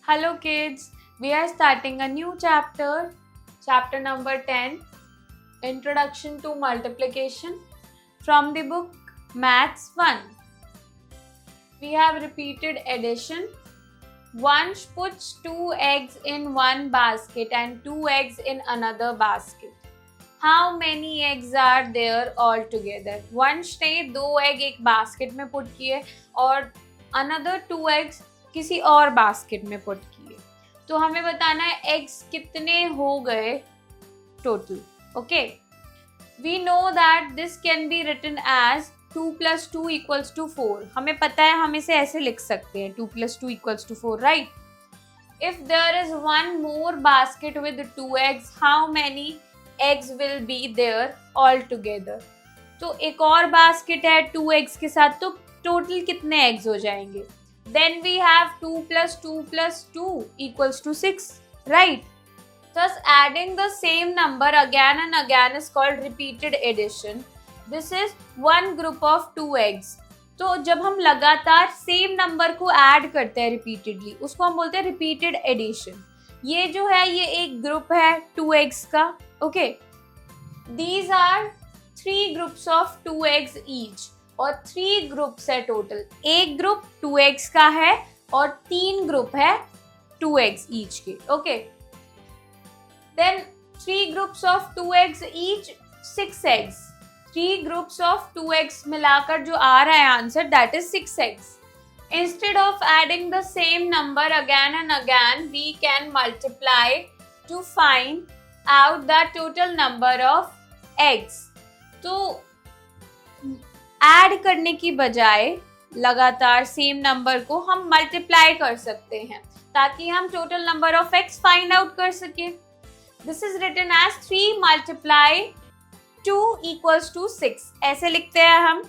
Hello kids, we are starting a new chapter, chapter number 10, Introduction to Multiplication from the book Maths 1. We have repeated addition. One puts 2 eggs in one basket and 2 eggs in another basket. How many eggs are there altogether? वंश ने 2 egg एक basket में put किए और another 2 eggs किसी और basket में put किए. तो हमें बताना है eggs कितने हो गए total. Okay. We know that this can be written as 2 plus 2 equals to 4. हमें पता है हम इसे ऐसे लिख सकते हैं 2 plus 2 equals to 4, right? If there is one more basket with 2 eggs, how many eggs will be there altogether? तो एक और basket है 2 eggs के साथ, तो total कितने eggs हो जाएंगे? Then we have 2 plus 2 plus 2 equals to 6, right? Thus adding the same number again and again is called repeated addition. This is one group of 2 eggs. तो जब हम लगातार सेम नंबर को ऐड करते हैं रिपीटेडली, उसको हम बोलते हैं रिपीटेड एडिशन. ये जो है ये एक ग्रुप है 2 eggs का. Okay, these are 3 groups of 2 eggs each और 3 ग्रुप्स है टोटल. एक ग्रुप 2 eggs का है और 3 ग्रुप है 2 eggs ईच के. Okay, then 3 groups of 2 eggs each 6 eggs. 3 groups of 2 eggs मिलाकर जो आ रहा है answer that is 6 eggs. Instead of adding the same number again and again, we can multiply to find out the total number of eggs. तो add करने की बजाय लगातार same number को हम मल्टीप्लाई कर सकते हैं ताकि हम total number of eggs find out कर सके. This is written as 3 multiply 2 equals to 6. ऐसे लिखते हैं हम.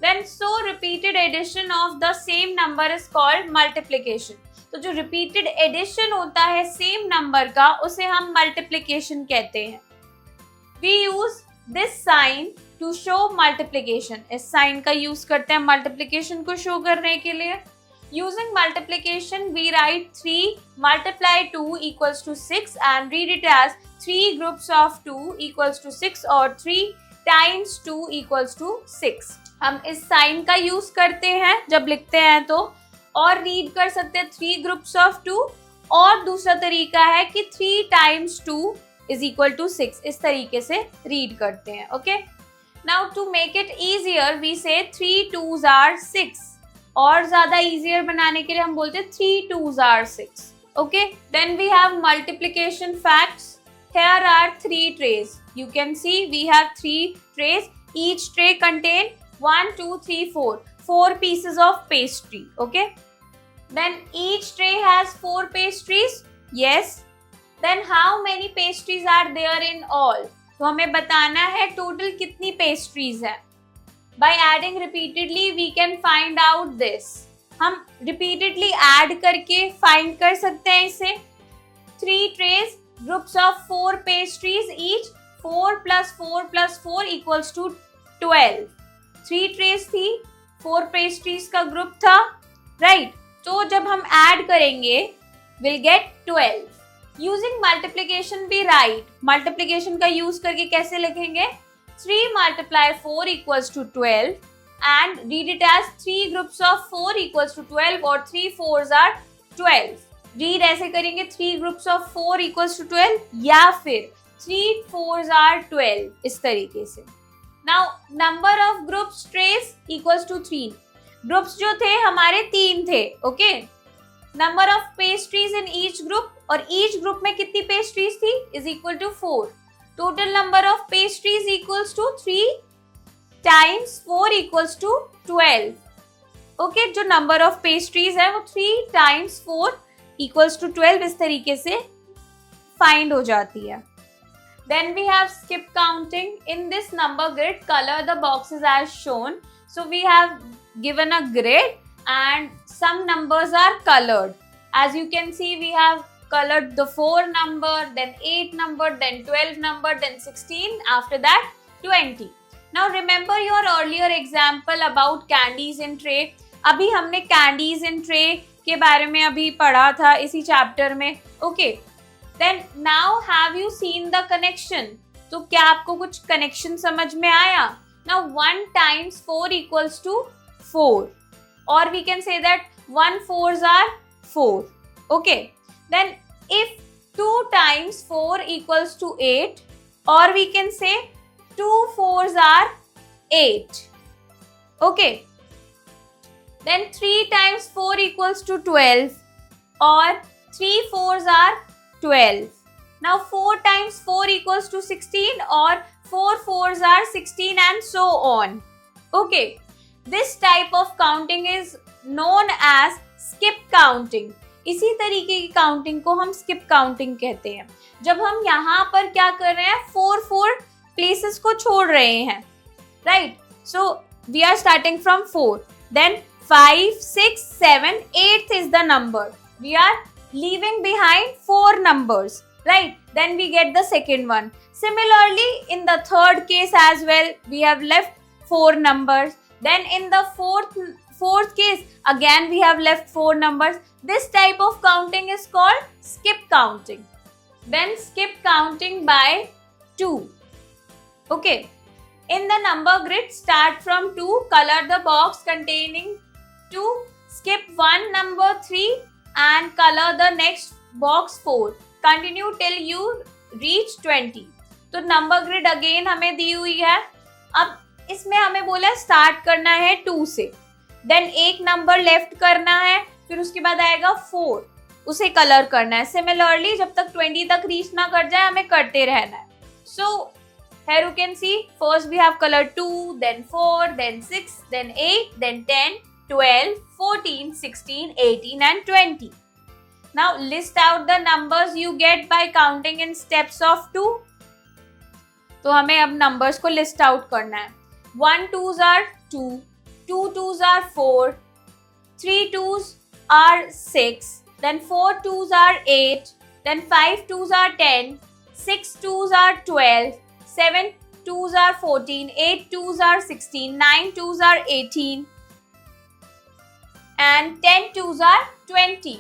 Then so repeated addition of the same number is called multiplication. तो जो repeated addition होता है same number का उसे हम multiplication कहते हैं. We use this sign to show multiplication. इस sign का use करते हैं multiplication को show करने के लिए. Using multiplication, we write 3 multiply 2 equals to 6 and read it as 3 groups of 2 equals to 6 or 3 times 2 equals to 6. हम इस साइन का यूज करते हैं जब लिखते हैं तो, और रीड कर सकते हैं 3 groups of 2, और दूसरा तरीका है कि 3 times 2 is equal to 6. इस तरीके से रीड करते हैं. Okay, now to make it easier we say 3 2s are 6. और ज्यादा easier बनाने के लिए हम बोलते हैं 3 2s are 6. Okay, then we have multiplication facts. Here are 3 trays. You can see we have 3 trays. Each tray contain 1 2 3 4 pieces of pastry. Okay, then each tray has 4 pastries. Yes. Then how many pastries are there in all? तो हमें बताना है total कितनी pastries है. By adding repeatedly we can find out this. हम repeatedly add करके find कर सकते हैं इसे. 3 trays, groups of 4 pastries each. 4 plus 4 plus 4 equals to 12. 3 trays थी, 4 pastries का group था, right? तो जब हम add करेंगे we'll get 12. Using multiplication भी right. Multiplication का use करके कैसे लिखेंगे? 3 multiply 4 equals to 12 and read it as 3 groups of 4 equals to 12 or 3 4s are 12. Read ऐसे करेंगे 3 groups of 4 equals to 12 या फिर 3 4s are 12 इस तरीके से. Now number of groups trays equals to 3. Groups जो थे हमारे 3 थे. Okay. Number of pastries in each group और each group में कितनी pastries थी is equal to 4. Total number of pastries equals to 3 times 4 equals to 12. Okay, जो number of pastries है वो 3 times 4 equals to 12 इस तरीके से find हो जाती है. Then we have skip counting. In this number grid, color the boxes as shown. So we have given a grid and some numbers are colored. As you can see, we have colored the 4 number, then 8 number, then 12 number, then 16, after that 20. Now remember your earlier example about candies in tray. अभी हमने candies in tray के बारे में अभी पढ़ा था इसी chapter में. Okay, then now have you seen the connection? तो क्या आपको कुछ कनेक्शन समझ में आया? Now 1 times 4 equals to 4, or we can say that 1 4s are 4. Okay, then if 2 times 4 equals to 8, or we can say 2 4s are 8. Okay, then 3 times 4 equals to 12, or 3 4s are 12. Now 4 times 4 equals to 16, or 4 4s are 16, and so on. Okay, this type of counting is known as skip counting. इसी तरीके की counting को हम skip counting कहते हैं. जब हम यहाँ पर क्या कर रहे हैं, 4 प्लेसेस को छोड़ रहे हैं, right? So we are starting from 4, then 5 6 7 8th is the number. We are leaving behind 4 numbers, right? Then we get the second one. Similarly, in the third case as well, we have left 4 numbers. Then in the fourth case, again we have left 4 numbers. This type of counting is called skip counting. Then skip counting by 2. Okay, in the number grid, start from 2, color the box containing 2, skip 1 number 3 and color the next box 4. Continue till you reach 20. तो number grid again हमें दी हुई है. अब इसमें हमें बोला start करना है 2 से, देन एक नंबर लेफ्ट करना है, फिर उसके बाद आएगा 4, उसे कलर करना है. सिमिलरली जब तक 20 तक रीच ना कर जाए हमें करते रहना है. सो here you can see, first we have colored 2, then 4, then 6, then 8, then 10, 12, 14, 16, 18 and 20. Now list out the numbers you get by counting in steps of 2. तो हमें अब नंबर्स को लिस्ट आउट करना है. 1 2s are 2, 2 2s are 4, 3 2s are 6, then 4 2s are 8, then 5 2s are 10, 6 2s are 12, 7 2s are 14, 8 2s are 16, 9 2s are 18 and 10 2s are 20.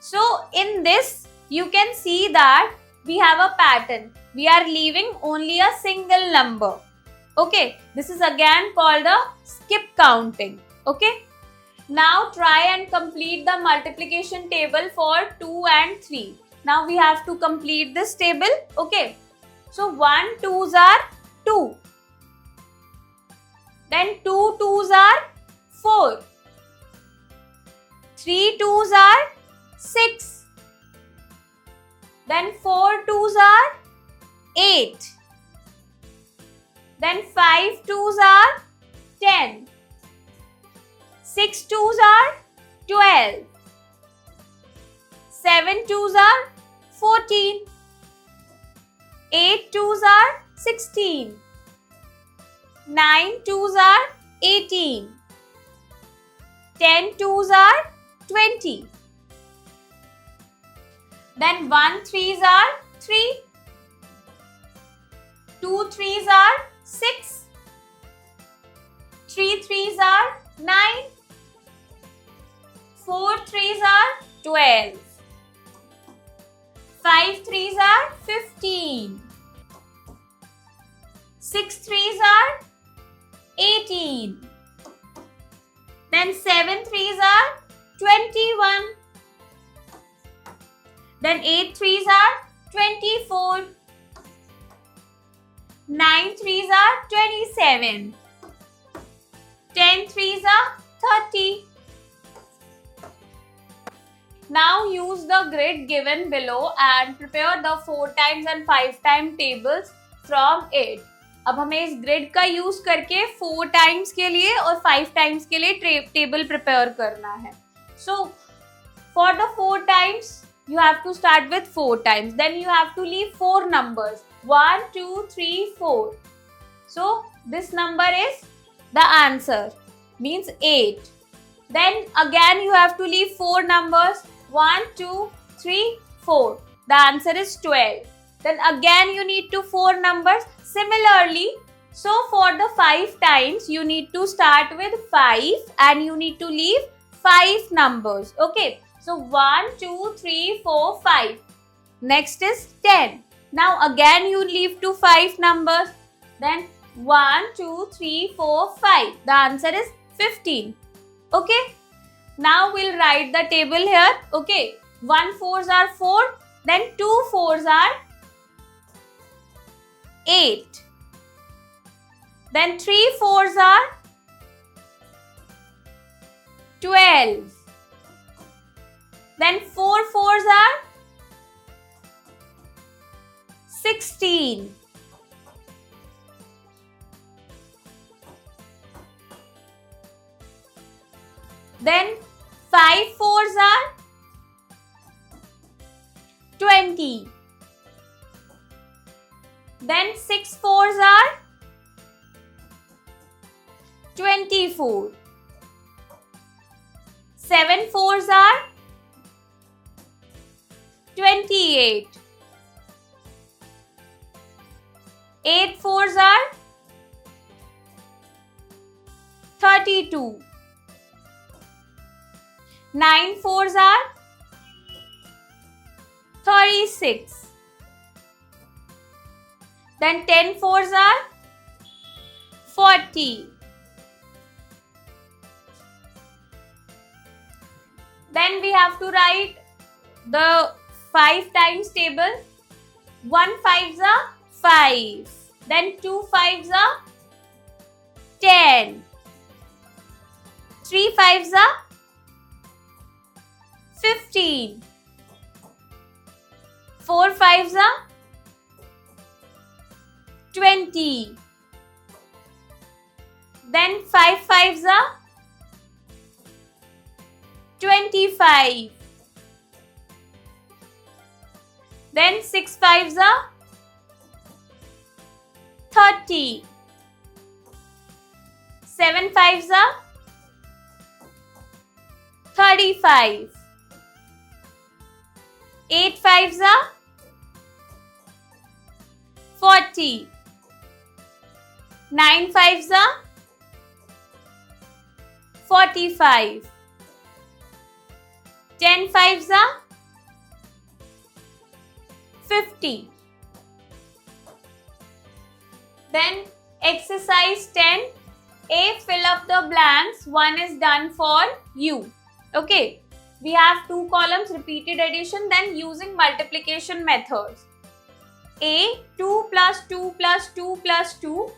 So in this you can see that we have a pattern. We are leaving only a single number. Okay, this is again called a skip counting. Okay, now try and complete the multiplication table for 2 and 3. Now we have to complete this table. Okay, so 1 2s are 2, then 2 2s are 4, 3 2s are 6, then 4 2s are 8, then 5 2s are 10, 6 2s are 12, 7 2s are 14, 8 2s are 16, 9 2s are 18, 10 2s are 20. Then 1 3s are 3, 2 3s are 6, 3 3s are 9, 4 3s are 12, 5 3s are 15, 6 3s are 18, then 7 3s are 21, then 8 3s are 24, 9 3s are 27, 10 3s are 30. Now use the grid given below and prepare the 4 times and 5 time tables from it. अब हमें इस grid का use करके 4 times के लिए और 5 times के लिए टेबल प्रिपेयर करना है. So for the 4 times you have to start with 4 times, then you have to leave 4 numbers, 1 2 3 4. So this number is the answer, means 8. Then again you have to leave 4 numbers, 1 2 3 4. The answer is 12. Then again you need to 4 numbers. Similarly So for the 5 times, you need to start with 5 and you need to leave 5 numbers. Okay. So 1, 2, 3, 4, 5. Next is 10. Now again you leave to 5 numbers. Then 1, 2, 3, 4, 5. The answer is 15. Okay. Now we'll write the table here. Okay. 1 4s are 4. Then 2 4s are 8. Then 3 4s are 12. Then 4 4s are 16. Then 5 4s are 20. Then 6 4s are 24. 7 4s are 28. 8 4s are 32. 9 4s are 36. Then 10 4s are 40. Then we have to write the 5 times table. 1 5s are 5. Then 2 5s are 10. 3 5s are 15. 4 5s are 20. Then 5 5s are 25. Then 6 5s are 30. 7 5s are 35. 8 5s are 40. 9 5s are 45. 10 5s are 50. Then exercise 10. A, fill up the blanks. One is done for you. Okay. We have 2 columns, repeated addition, then using multiplication methods. A, 2 plus 2 plus 2 plus 2.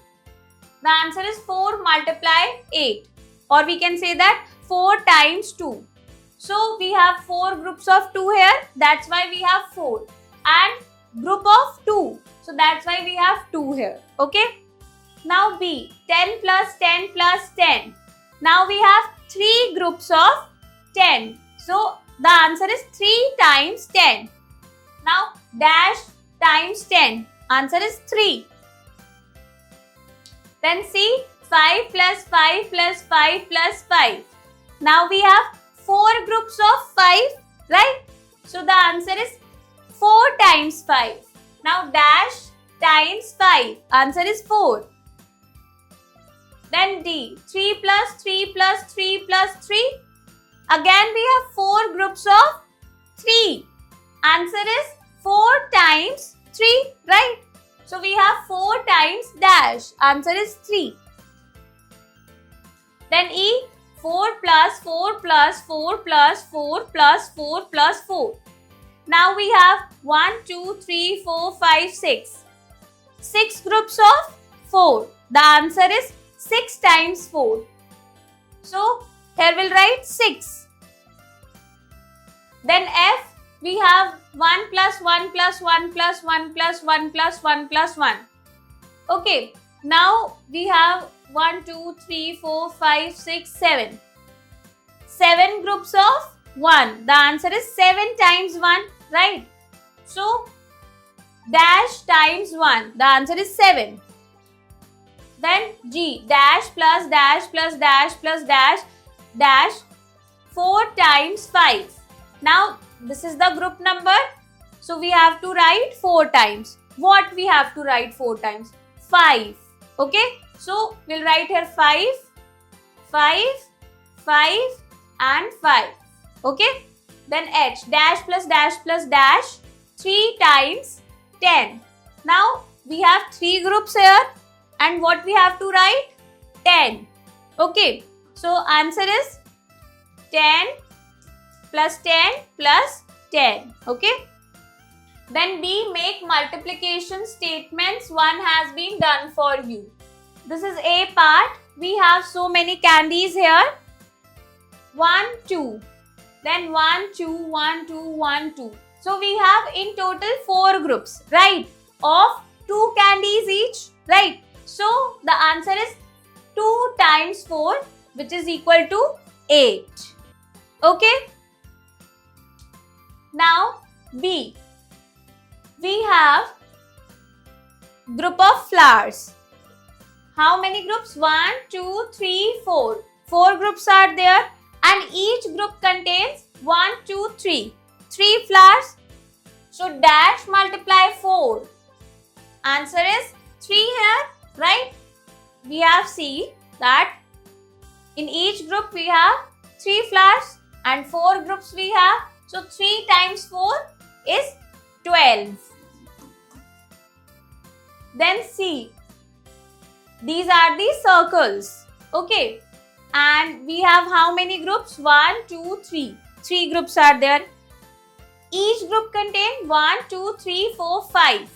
The answer is 4 multiply 8. Or we can say that 4 times 2. So we have 4 groups of 2 here. That's why we have 4. And group of 2. So that's why we have 2 here. Okay. Now B, 10 plus 10 plus 10. Now we have 3 groups of 10. So the answer is 3 times 10. Now dash times 10. Answer is 3. Then C, 5 plus 5 plus 5 plus 5. Now we have 4 groups of 5, right? So the answer is 4 times 5. Now dash times 5. Answer is 4. Then D, 3 plus 3 plus 3 plus 3. Again we have 4 groups of 3. Answer is 4 times 3, right? So we have 4 times dash. Answer is 3. Then E, 4 plus 4 plus 4 plus 4 plus 4 plus 4. Now we have 1, 2, 3, 4, 5, 6. 6 groups of 4. The answer is 6 times 4. So here we'll write 6. Then F, we have 1 plus 1 plus 1 plus 1 plus 1 plus 1 plus 1. Okay, now we have 1, 2, 3, 4, 5, 6, 7. 7 groups of 1. The answer is 7 times 1, right? So, dash times 1. The answer is 7. Then G, dash plus dash plus dash plus dash dash 4 times 5. Now, this is the group number. So, we have to write 4 times. What we have to write 4 times? 5. Okay, so we'll write here 5, 5, 5 and 5. Okay, then h, dash plus dash plus dash, 3 times 10. Now we have 3 groups here and what we have to write? 10. Okay, so answer is 10 plus 10 plus 10. Okay. Then B, make multiplication statements. One has been done for you. This is A part. We have so many candies here. 1, 2. Then 1, 2, 1, 2, 1, 2. So we have in total 4 groups, right? Of 2 candies each, right? So the answer is 2 times 4, which is equal to 8. Okay? Now B. We have group of flowers. How many groups? 1, 2, 3, 4. 4 groups are there and each group contains 1, 2, 3. 3 flowers. So dash multiply 4. Answer is 3 here, right? We have seen that in each group we have 3 flowers and 4 groups we have. So 3 times 4 is 12. Then C. These are the circles. Okay. And we have how many groups? 1, 2, 3. 3 groups are there. Each group contains 1, 2, 3, 4, 5.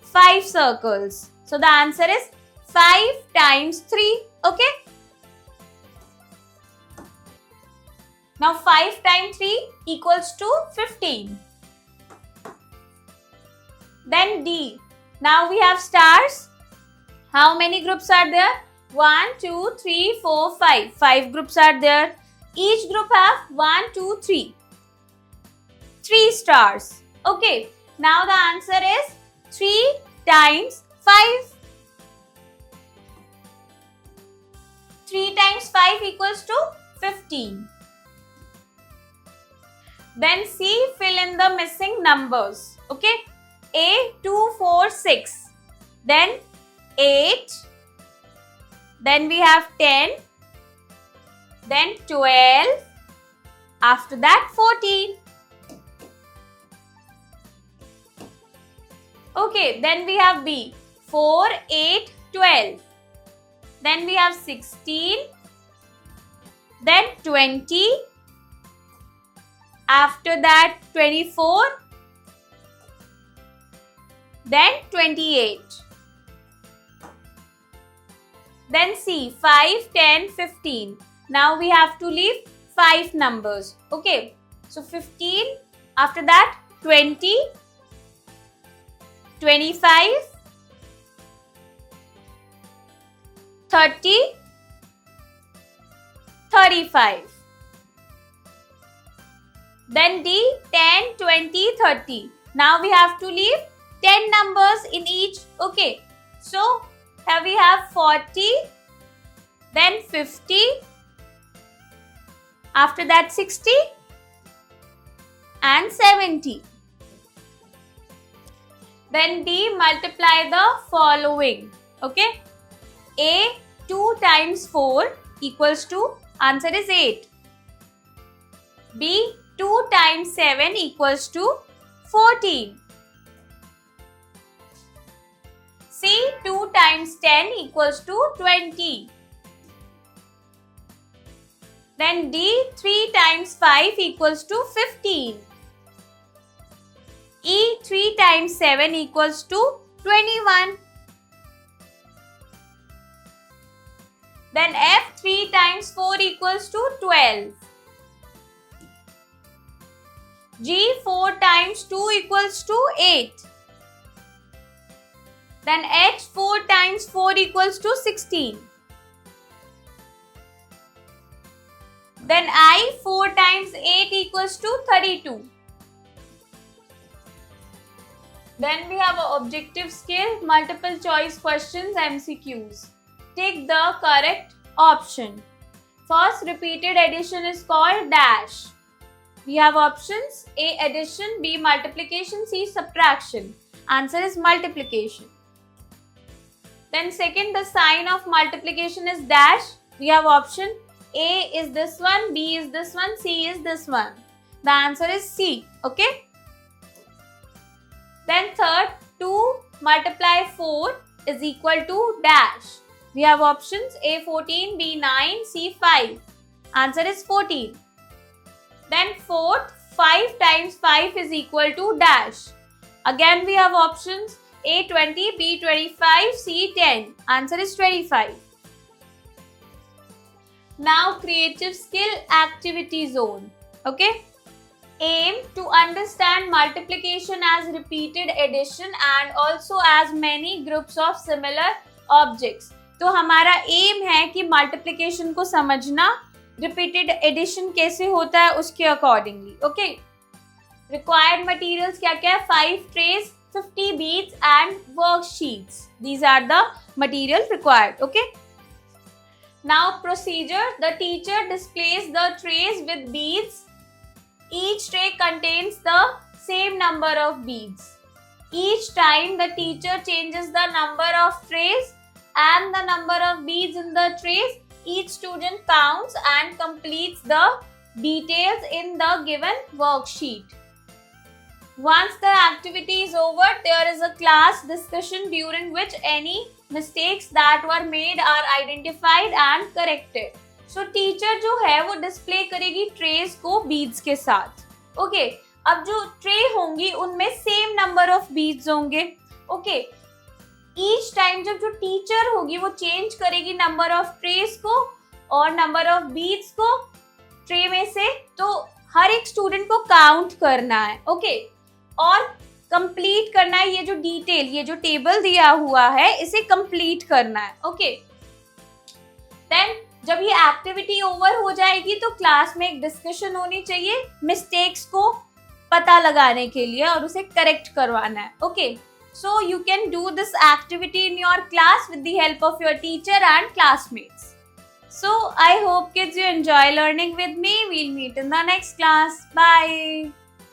5 circles. So the answer is 5 times 3. Okay. Now 5 times 3 equals to 15. Then D. Now we have stars. How many groups are there? 1, 2, 3, 4, 5. 5 groups are there. Each group have 1, 2, 3. 3 stars. Okay. Now the answer is 3 times 5. 3 times 5 equals to 15. Then C, fill in the missing numbers. Okay. A, 2, 4, 6. Then 8. Then we have 10. Then 12. After that 14. Okay. Then we have B. 4, 8, 12. Then we have 16. Then 20. After that 24. Then 28. Then C, 5, 10, 15. Now we have to leave 5 numbers. Okay. So 15. After that 20. 25. 30. 35. Then D, 10, 20, 30. Now we have to leave 10 numbers in each. Okay. So here we have 40. Then 50. After that 60. And 70. Then D, multiply the following. Okay. A, 2 times 4 equals to, answer is 8. B, 2 times 7 equals to 14. C, 2 times 10 equals to 20. Then D, 3 times 5 equals to 15. E, 3 times 7 equals to 21. Then F, 3 times 4 equals to 12. G, 4 times 2 equals to 8. Then H, 4 times 4 equals to 16. Then I, 4 times 8 equals to 32. Then we have an objective skill, multiple choice questions, MCQs. Take the correct option. First, repeated addition is called dash. We have options: A, addition, B, multiplication, C, subtraction. Answer is multiplication. Then second, the sign of multiplication is dash. We have option A is this one, B is this one, C is this one. The answer is C. Okay. Then third, 2 multiply 4 is equal to dash. We have options A 14, B 9, C 5. Answer is 14. Then fourth, 5 times 5 is equal to dash. Again we have options A 20, B 25, C 10. Answer is 25. Now creative skill activity zone. Okay. Aim to understand multiplication as repeated addition and also as many groups of similar objects. तो हमारा M है कि multiplication को समझना, repeated addition कैसे होता है उसके अकॉर्डिंगली. ओके. रिक्वायर्ड मटेरियल्स क्या क्या है? 5 trace, 50 beads and worksheets. These are the material required. Okay. Now procedure. The teacher displays the trays with beads. Each tray contains the same number of beads. Each time the teacher changes the number of trays and the number of beads in the trays, each student counts and completes the details in the given worksheet. Once the activity is over, there is a class discussion during which any mistakes that were made are identified and corrected. So teacher जो है वो display करेगी trace को beads के साथ. Okay. अब जो tray होंगी उनमें सेम नंबर ऑफ बीड्स होंगे. ओके. ईच टाइम जब जो टीचर होगी वो चेंज करेगी नंबर ऑफ ट्रेस को और नंबर ऑफ बीड्स को ट्रे में से, तो हर एक स्टूडेंट को काउंट करना है. ओके. और कंप्लीट करना है ये जो डिटेल, ये जो टेबल दिया हुआ है इसे कंप्लीट करना है. ओके. देन जब ये एक्टिविटी ओवर हो जाएगी तो क्लास में एक डिस्कशन होनी चाहिए मिस्टेक्स को पता लगाने के लिए और उसे करेक्ट करवाना है. Okay. So you can do this activity in your class with the help of your teacher and classmates. So I hope kids you enjoy learning with me. We'll meet in the next class. Bye.